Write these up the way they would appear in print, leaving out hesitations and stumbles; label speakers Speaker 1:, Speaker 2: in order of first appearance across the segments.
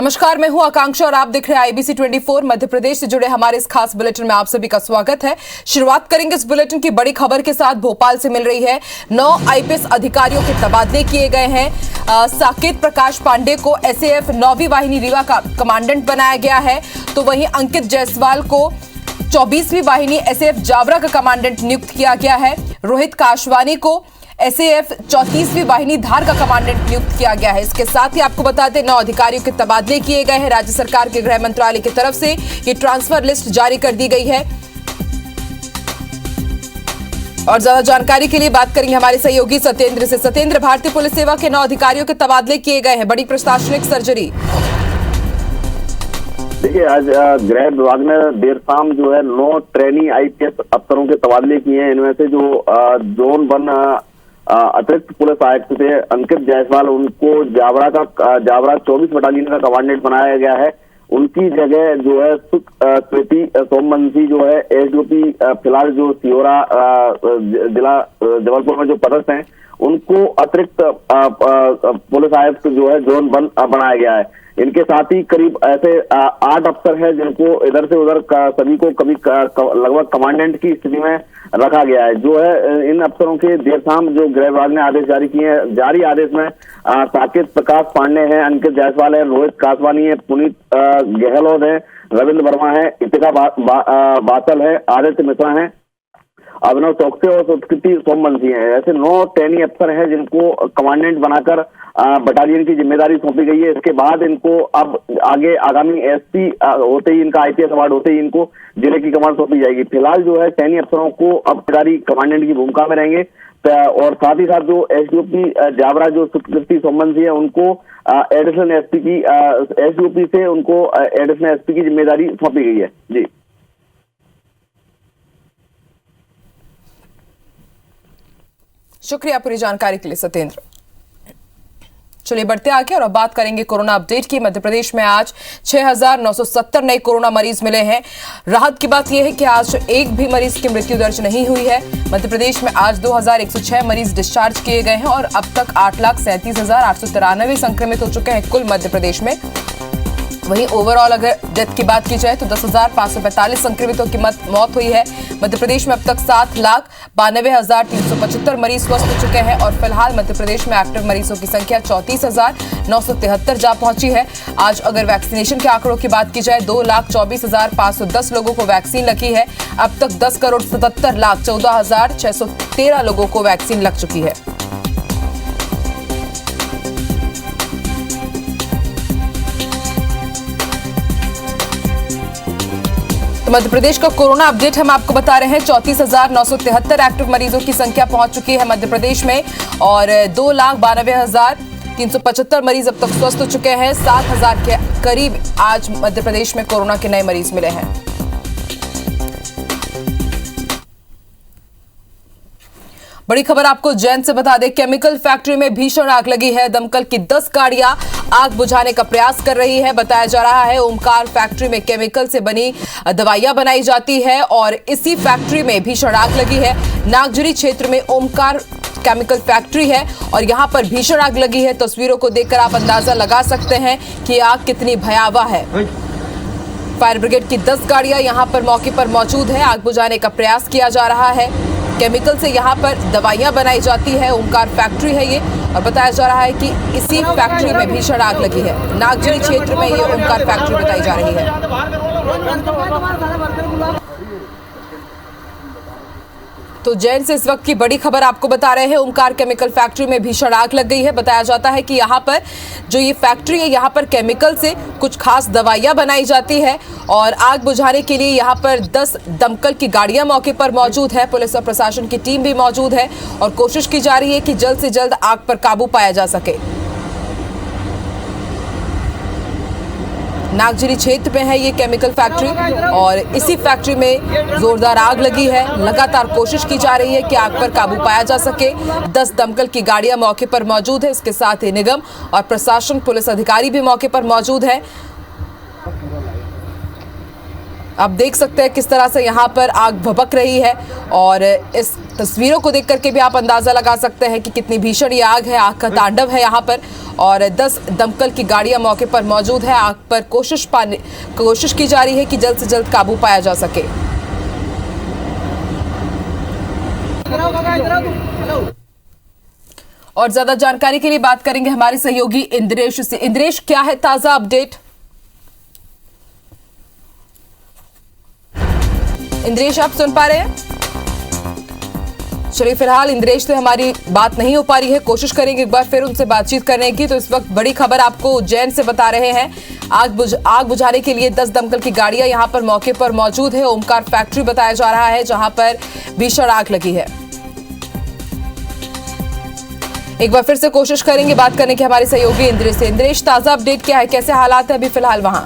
Speaker 1: नमस्कार, मैं हूं आकांक्षा और आप देख रहे हैं आईबीसी 24। मध्य प्रदेश से जुड़े हमारे इस खास बुलेटिन में आप सभी का स्वागत है। शुरुआत करेंगे इस बुलेटिन की बड़ी खबर के साथ। भोपाल से मिल रही है 9 आईपीएस अधिकारियों के तबादले किए गए हैं। साकेत प्रकाश पांडे को एसएएफ 9वीं वाहिनी रीवा का कमांडेंट बनाया गया है, तो वहीं अंकित जायसवाल को 24वीं वाहिनी एसएएफ जावरा का कमांडेंट नियुक्त किया गया है। रोहित काशवानी को एसएएफ 34वीं वाहिनी धार का कमांडेंट नियुक्त किया गया है। इसके साथ ही आपको बता दें 9 अधिकारियों के तबादले किए गए हैं। राज्य सरकार के गृह मंत्रालय की तरफ से ये ट्रांसफर लिस्ट जारी कर दी गई है। और ज्यादा जानकारी के लिए बात करेंगे हमारे सहयोगी सत्येंद्र से। सत्येंद्र, भारतीय पुलिस सेवा के 9 अधिकारियों के तबादले किए गए हैं, बड़ी प्रशासनिक सर्जरी।
Speaker 2: देखिए, आज गृह विभाग ने देर शाम जो है 9 ट्रेनी आईपीएस अफसरों के तबादले किए हैं। इनमें से जो जोन 1 अतिरिक्त पुलिस आयुक्त थे अंकित जायसवाल, उनको जावरा 24 बटालियन का कमांडेंट बनाया गया है। उनकी जगह जो है कृति सोमवंशी जो है एसडीओपी फिलहाल जो सिहोरा जिला जबलपुर में जो पदस्थ हैं, उनको अतिरिक्त पुलिस आयुक्त जो है जोन 1 बनाया गया है। इनके साथ ही करीब ऐसे 8 अफसर हैं जिनको इधर से उधर सभी को कभी लगभग कमांडेंट की स्थिति में रखा गया है। जो है इन अफसरों के देर शाम जो गृह विभाग ने आदेश जारी किए हैं, जारी आदेश में साकेत प्रकाश पांडे हैं, अंकित जायसवाल है, रोहित कासवानी है, पुनीत गहलोत है, रविंद्र वर्मा है, इतिका बासल है, आदित्य मिश्रा है, अभिनव चौकसे और संस्कृति सोमवंशी है। ऐसे 9 ट्रेनी अफसर हैं जिनको कमांडेंट बनाकर बटालियन की जिम्मेदारी सौंपी गई है। इसके बाद इनको अब आगे आगामी एसपी होते ही, इनका आईपीएस अवार्ड होते ही इनको जिले की कमान सौंपी जाएगी। फिलहाल जो है ट्रेनी अफसरों को अब कमांडेंट की भूमिका में रहेंगे और साथ ही साथ जो एसडीओपी जावरा जो सुकृति सोमवंशी है, उनको एडिशनल एसपी की एसडीओपी से उनको एडिशनल एसपी की जिम्मेदारी सौंपी गई है। जी,
Speaker 1: शुक्रिया पूरी जानकारी के लिए सत्येंद्र। चलिए बढ़ते आगे और अब बात करेंगे कोरोना अपडेट की। मध्य प्रदेश में आज 6,970 नए कोरोना मरीज मिले हैं। राहत की बात यह है कि आज एक भी मरीज की मृत्यु दर्ज नहीं हुई है। मध्य प्रदेश में आज 2,106 मरीज डिस्चार्ज किए गए हैं और अब तक 8,37,893 संक्रमित हो चुके हैं कुल मध्य प्रदेश में। वहीं ओवरऑल अगर डेथ की बात की जाए तो 10,545 संक्रमितों की मौत हुई है। मध्य प्रदेश में अब तक 7,92,375 मरीज स्वस्थ हो चुके हैं और फिलहाल मध्य प्रदेश में एक्टिव मरीजों की संख्या 34,973 जा पहुंची है। आज अगर वैक्सीनेशन के आंकड़ों की बात की जाए 2,24,510 लोगों को वैक्सीन लगी है। अब तक 10,77,14,613 लोगों को वैक्सीन लग चुकी है। मध्य प्रदेश का कोरोना अपडेट हम आपको बता रहे हैं। 34,973 एक्टिव मरीजों की संख्या पहुंच चुकी है मध्य प्रदेश में और 2,92,375 मरीज अब तक स्वस्थ हो चुके हैं। 7,000 के करीब आज मध्य प्रदेश में कोरोना के नए मरीज मिले हैं। बड़ी खबर आपको जैन से बता दें, केमिकल फैक्ट्री में भीषण आग लगी है। दमकल की 10 गाड़ियां आग बुझाने का प्रयास कर रही है। बताया जा रहा है ओमकार फैक्ट्री में केमिकल से बनी दवाइयां बनाई जाती है और इसी फैक्ट्री में भीषण आग लगी है। नागजरी क्षेत्र में ओमकार केमिकल फैक्ट्री है और यहां पर भीषण आग लगी है। तस्वीरों को देखकर आप अंदाजा लगा सकते हैं कि आग कितनी भयावह है। फायर ब्रिगेड की 10 गाड़ियां यहां पर मौके पर मौजूद है। आग बुझाने का प्रयास किया जा रहा है। केमिकल से यहाँ पर दवाइयां बनाई जाती है। ओमकार फैक्ट्री है ये और बताया जा रहा है कि इसी फैक्ट्री में भीषण आग लगी है। नागजरी क्षेत्र में ये ओमकार फैक्ट्री बताई जा रही है। तो जैन से इस वक्त की बड़ी खबर आपको बता रहे हैं। ओमकार केमिकल फैक्ट्री में भीषण आग लग गई है। बताया जाता है कि यहाँ पर जो ये फैक्ट्री है, यहाँ पर केमिकल से कुछ खास दवाइयाँ बनाई जाती है और आग बुझाने के लिए यहाँ पर 10 दमकल की गाड़ियाँ मौके पर मौजूद है। पुलिस और प्रशासन की टीम भी मौजूद है और कोशिश की जा रही है कि जल्द से जल्द आग पर काबू पाया जा सके। नागजरी क्षेत्र में है ये केमिकल फैक्ट्री और इसी फैक्ट्री में जोरदार आग लगी है। लगातार कोशिश की जा रही है कि आग पर काबू पाया जा सके। 10 दमकल की गाड़ियां मौके पर मौजूद है। इसके साथ ही निगम और प्रशासन पुलिस अधिकारी भी मौके पर मौजूद है। आप देख सकते हैं किस तरह से यहाँ पर आग भभक रही है और इस तस्वीरों को देख करके भी आप अंदाजा लगा सकते हैं कि कितनी भीषण ये आग है। आग का तांडव है यहाँ पर और 10 दमकल की गाड़ियां मौके पर मौजूद है। आग पर कोशिश की जा रही है कि जल्द से जल्द काबू पाया जा सके। और ज्यादा जानकारी के लिए बात करेंगे हमारे सहयोगी इंद्रेश से। इंद्रेश, क्या है ताजा अपडेट? इंद्रेश, आप सुन पा रहे हैं? चलिए, फिलहाल इंद्रेश से हमारी बात नहीं हो पा रही है, कोशिश करेंगे एक बार फिर उनसे बातचीत करने की। तो इस वक्त बड़ी खबर आपको उज्जैन से बता रहे हैं। आग बुझाने के लिए 10 दमकल की गाड़ियां यहां पर मौके पर मौजूद है। ओमकार फैक्ट्री बताया जा रहा है जहां पर भीषण आग लगी है। एक बार फिर से कोशिश करेंगे बात करने की हमारे सहयोगी इंद्रेश से। इंद्रेश, ताजा अपडेट क्या है, कैसे हालात है अभी फिलहाल वहां?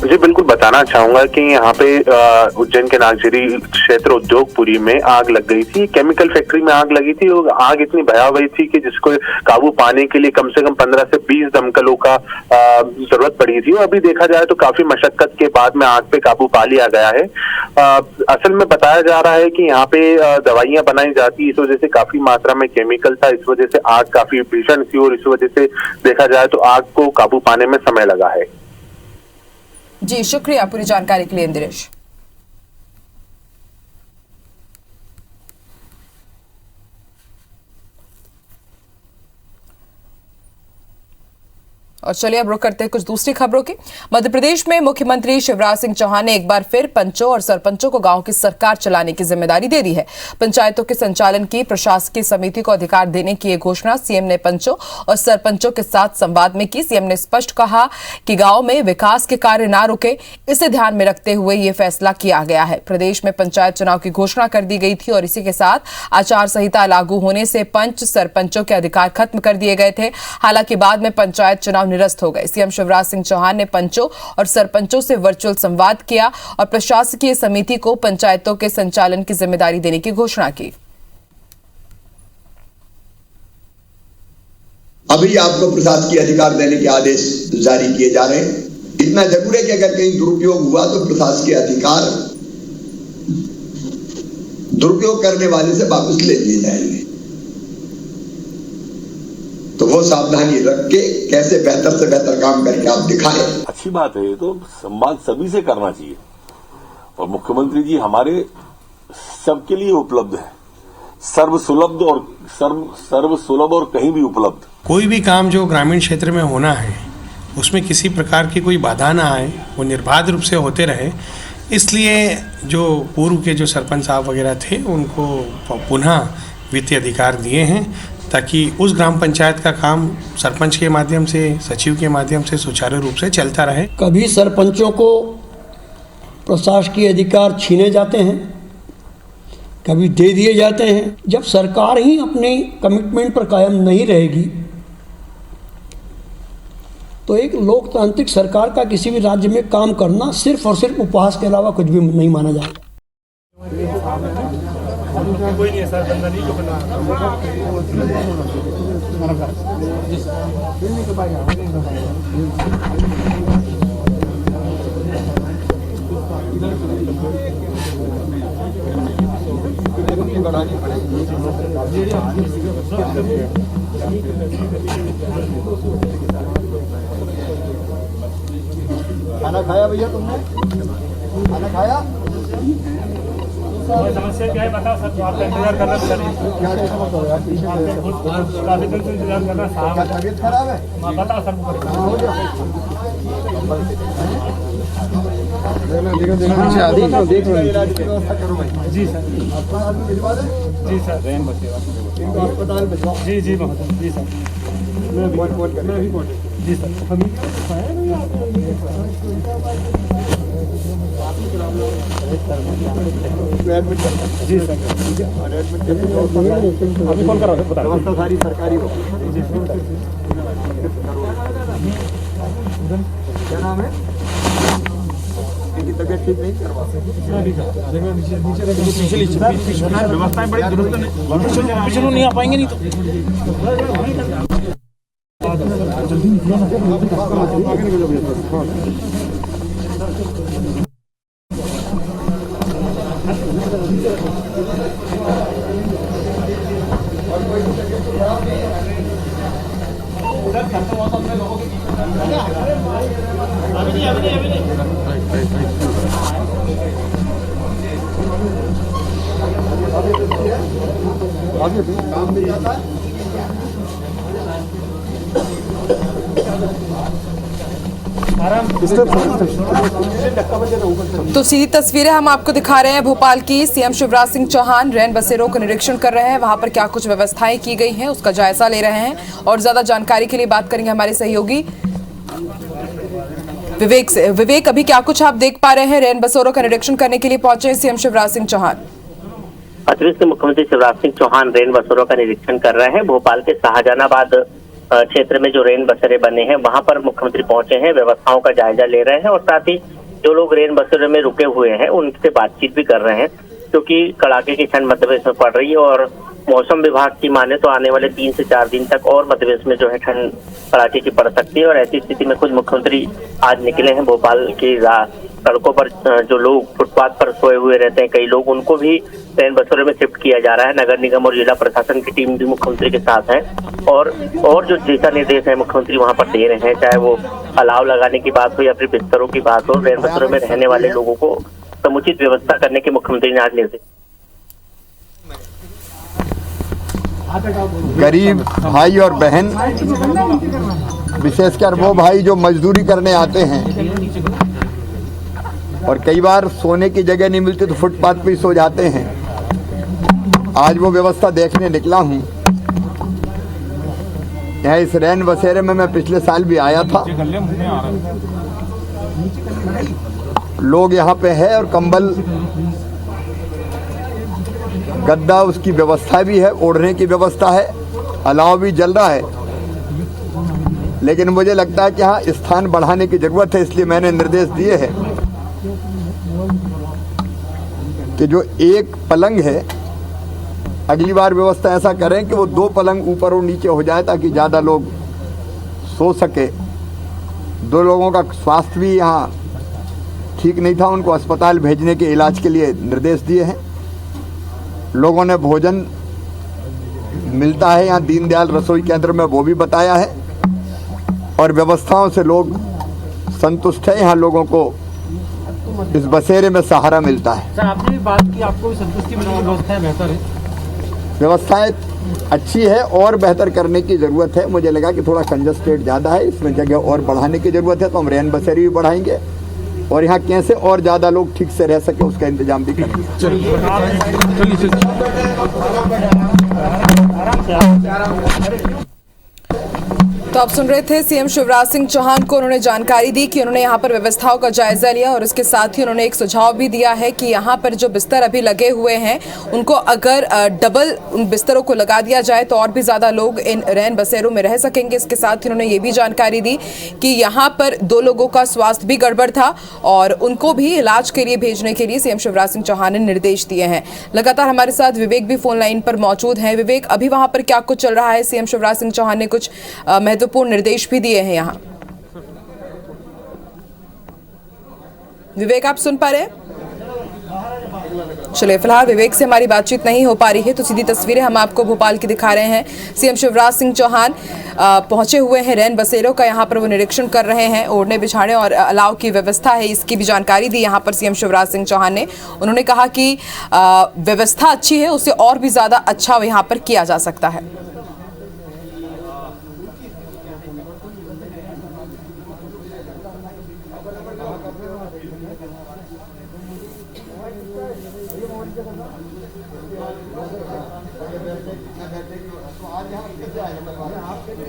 Speaker 3: जी बिल्कुल बताना चाहूंगा कि यहाँ पे उज्जैन के नागझरी क्षेत्र उद्योगपुरी में आग लग गई थी। केमिकल फैक्ट्री में आग लगी थी और आग इतनी भयावह थी कि जिसको काबू पाने के लिए कम से कम 15 से 20 दमकलों का जरूरत पड़ी थी। और अभी देखा जाए तो काफी मशक्कत के बाद में आग पे काबू पा लिया गया है। असल में बताया जा रहा है कि यहाँ पे दवाइयां बनाई जाती, इस वजह से काफी मात्रा में केमिकल था, इस वजह से आग काफी भीषण थी और इस वजह से देखा जाए तो आग को काबू पाने में समय लगा है।
Speaker 1: जी, शुक्रिया पूरी जानकारी के लिए इंद्रेश। और चलिए अब रुक करते हैं कुछ दूसरी खबरों की। मध्य प्रदेश में मुख्यमंत्री शिवराज सिंह चौहान ने एक बार फिर पंचों और सरपंचों को गांव की सरकार चलाने की जिम्मेदारी दे दी है। पंचायतों के संचालन की प्रशासकीय समिति को अधिकार देने की घोषणा सीएम ने पंचों और सरपंचों के साथ संवाद में की। सीएम ने स्पष्ट कहा कि गांव में विकास के कार्य ना रुके, इसे ध्यान में रखते हुए ये फैसला किया गया है। प्रदेश में पंचायत चुनाव की घोषणा कर दी गई थी और इसी के साथ आचार संहिता लागू होने से पंच सरपंचों के अधिकार खत्म कर दिए गए थे। हालांकि बाद में पंचायत चुनाव निरस्त हो गए। सीएम शिवराज सिंह चौहान ने पंचों और सरपंचों से वर्चुअल संवाद किया और प्रशासकीय समिति को पंचायतों के संचालन की जिम्मेदारी देने की घोषणा की।
Speaker 4: अभी आपको प्रशासकीय अधिकार देने के आदेश जारी किए जा रहे हैं। इतना जरूर है कि अगर कहीं दुरुपयोग हुआ तो प्रशासकीय अधिकार दुरुपयोग करने वाले से वापस ले लिए जाएंगे। तो वो सावधानी रख के कैसे बेहतर से बेहतर काम करके आप दिखाएं।
Speaker 5: अच्छी बात है, तो संवाद सभी से करना चाहिए और मुख्यमंत्री जी हमारे सबके लिए उपलब्ध है, सर्व सुलभ और कहीं भी उपलब्ध।
Speaker 6: कोई भी काम जो ग्रामीण क्षेत्र में होना है उसमें किसी प्रकार की कोई बाधा ना आए, वो निर्बाध रूप से होते रहे, इसलिए जो पूर्व के जो सरपंच साहब वगैरह थे उनको पुनः वित्तीय अधिकार दिए हैं ताकि उस ग्राम पंचायत का काम सरपंच के माध्यम से, सचिव के माध्यम से सुचारू रूप से चलता रहे।
Speaker 7: कभी सरपंचों को प्रशासकीय अधिकार छीने जाते हैं, कभी दे दिए जाते हैं। जब सरकार ही अपनी कमिटमेंट पर कायम नहीं रहेगी तो एक लोकतांत्रिक सरकार का किसी भी राज्य में काम करना सिर्फ और सिर्फ उपहास के अलावा कुछ भी नहीं माना जाएगा।
Speaker 8: कोई नहीं है सर, बंदा नहीं जो बना
Speaker 4: खाना खाया भैया तुमने? खाना खाया?
Speaker 8: समस्या क्या है बता सर, तो आपका इंतजार करना सर, काफी दिन से इंतजार करना साहब।
Speaker 4: तबीयत खराब है?
Speaker 8: बता सर,
Speaker 4: देख लो इलाज की व्यवस्था करो भाई।
Speaker 8: जी सर, जी सर,
Speaker 4: अस्पताल भिजवाओ।
Speaker 8: जी जी महोदय, जी सर, जी सर, जी सर, अभी कॉल करा बता,
Speaker 4: व्यवस्था सारी सरकारी हो। क्या नाम है? इनकी तबीयत ठीक नहीं करवा
Speaker 8: व्यवस्थाएं बड़ी पीछे नहीं आ पाएंगे, नहीं तो
Speaker 1: तो सीधी तस्वीरें हम आपको दिखा रहे हैं भोपाल की। सीएम शिवराज सिंह चौहान रैन बसेरों का निरीक्षण कर रहे हैं, वहां पर क्या कुछ व्यवस्थाएं की गई हैं उसका जायजा ले रहे हैं। और ज्यादा जानकारी के लिए बात करेंगे हमारे सहयोगी विवेक से। विवेक, अभी क्या कुछ आप देख पा रहे हैं? रैन बसेरों का निरीक्षण करने के लिए पहुंचे सीएम शिवराज सिंह चौहान।
Speaker 9: अतिरिक्त मुख्यमंत्री शिवराज सिंह चौहान रेन बसेरों का निरीक्षण कर रहे हैं। भोपाल के शाहजहानाबाद क्षेत्र में जो रेन बसेरे बने हैं वहां पर मुख्यमंत्री पहुंचे हैं, व्यवस्थाओं का जायजा ले रहे हैं और साथ ही जो लोग रेन बसेरे में रुके हुए हैं उनसे बातचीत भी कर रहे हैं, क्योंकि कड़ाके की ठंड मध्य प्रदेश में पड़ रही है और मौसम विभाग की माने तो आने वाले 3 से 4 दिन तक और मध्य प्रदेश में जो है ठंड कड़ाके की पड़ सकती है। और ऐसी स्थिति में खुद मुख्यमंत्री आज निकले हैं भोपाल की सड़कों पर। जो लोग फुटपाथ पर सोए हुए रहते हैं कई लोग, उनको भी रैन बसेरों में शिफ्ट किया जा रहा है। नगर निगम और जिला प्रशासन की टीम भी मुख्यमंत्री के साथ है और जो दिशा निर्देश है मुख्यमंत्री वहां पर दे रहे हैं, चाहे वो अलाव लगाने की बात हो या फिर बिस्तरों की बात हो, रैन बसेरों में रहने वाले लोगों को समुचित व्यवस्था करने के मुख्यमंत्री ने आज निर्देश।
Speaker 10: गरीब भाई और बहन, विशेषकर वो भाई जो मजदूरी करने आते हैं और कई बार सोने की जगह नहीं मिलती तो फुटपाथ पे सो जाते हैं, आज वो व्यवस्था देखने निकला हूँ। यहाँ इस रैन बसेरे में मैं पिछले साल भी आया था। लोग यहाँ पे है और कंबल गद्दा उसकी व्यवस्था भी है, ओढ़ने की व्यवस्था है, अलाव भी जल रहा है। लेकिन मुझे लगता है कि हाँ स्थान बढ़ाने की जरूरत है, इसलिए मैंने निर्देश दिए हैं कि जो एक पलंग है अगली बार व्यवस्था ऐसा करें कि वो 2 पलंग ऊपर और नीचे हो जाए ताकि ज़्यादा लोग सो सके। 2 लोगों का स्वास्थ्य भी यहाँ ठीक नहीं था, उनको अस्पताल भेजने के इलाज के लिए निर्देश दिए हैं। लोगों ने भोजन मिलता है यहाँ दीनदयाल रसोई केंद्र में, वो भी बताया है और व्यवस्थाओं से लोग संतुष्ट है। यहाँ लोगों को इस बसेरे में सहारा मिलता है।
Speaker 8: सर, आपने भी बात की, आपको भी संतुष्टि मिली, व्यवस्थाएं बेहतर है?
Speaker 10: व्यवस्थाएं अच्छी है और बेहतर करने की ज़रूरत है। मुझे लगा कि थोड़ा कंजस्टेड ज़्यादा है, इसमें जगह और बढ़ाने की ज़रूरत है, तो हम रैन बसेरी भी बढ़ाएंगे और यहाँ कैसे और ज़्यादा लोग ठीक से रह सके उसका इंतजाम भी करेंगे।
Speaker 1: तो आप सुन रहे थे सीएम शिवराज सिंह चौहान को। उन्होंने जानकारी दी कि उन्होंने यहाँ पर व्यवस्थाओं का जायजा लिया और इसके साथ ही उन्होंने एक सुझाव भी दिया है कि यहाँ पर जो बिस्तर अभी लगे हुए हैं उनको अगर डबल उन बिस्तरों को लगा दिया जाए तो और भी ज़्यादा लोग इन रैन बसेरों में रह सकेंगे। इसके साथ ही उन्होंने ये भी जानकारी दी कि यहाँ पर 2 लोगों का स्वास्थ्य भी गड़बड़ था और उनको भी इलाज के लिए भेजने के लिए सीएम शिवराज सिंह चौहान ने निर्देश दिए हैं। लगातार हमारे साथ विवेक भी फोन लाइन पर मौजूद हैं। विवेक, अभी वहाँ पर क्या कुछ चल रहा है? सीएम शिवराज सिंह चौहान ने कुछ महत्वपूर्ण निर्देश भी दिए हैं यहाँ। विवेक, आप सुन पा रहे हैं? चलिए, फिलहाल विवेक से हमारी बातचीत नहीं हो पा रही है, तो सीधी तस्वीरें हम आपको भोपाल की दिखा रहे हैं। सीएम शिवराज सिंह चौहान पहुंचे हुए हैं रैन बसेरों का, यहाँ पर वो निरीक्षण कर रहे हैं। ओढ़ने बिछाने और अलाव की व्यवस्था है, इसकी भी जानकारी दी यहाँ पर सीएम शिवराज सिंह चौहान ने। उन्होंने कहा कि व्यवस्था अच्छी है, उससे और भी ज्यादा अच्छा यहाँ पर किया जा सकता है।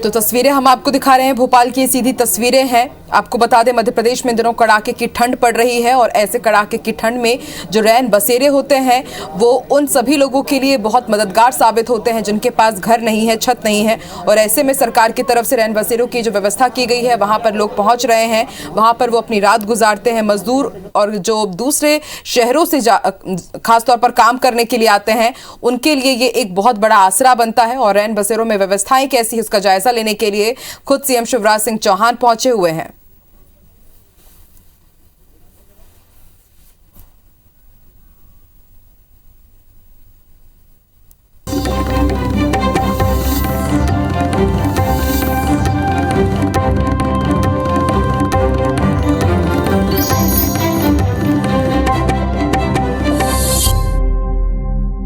Speaker 1: तो तस्वीरें हम आपको दिखा रहे हैं, भोपाल की सीधी तस्वीरें हैं। आपको बता दें, मध्य प्रदेश में दिनों कड़ाके की ठंड पड़ रही है और ऐसे कड़ाके की ठंड में जो रैन बसेरे होते हैं वो उन सभी लोगों के लिए बहुत मददगार साबित होते हैं जिनके पास घर नहीं है, छत नहीं है। और ऐसे में सरकार की तरफ से रैन बसेरों की जो व्यवस्था की गई है वहां पर लोग पहुंच रहे हैं, वहां पर वो अपनी रात गुजारते हैं। मजदूर और जो दूसरे शहरों से खासतौर पर काम करने के लिए आते हैं उनके लिए ये एक बहुत बड़ा आसरा बनता है। और रैन बसेरों में व्यवस्थाएं कैसी है उसका जायजा लेने के लिए खुद सीएम शिवराज सिंह चौहान पहुंचे हुए हैं।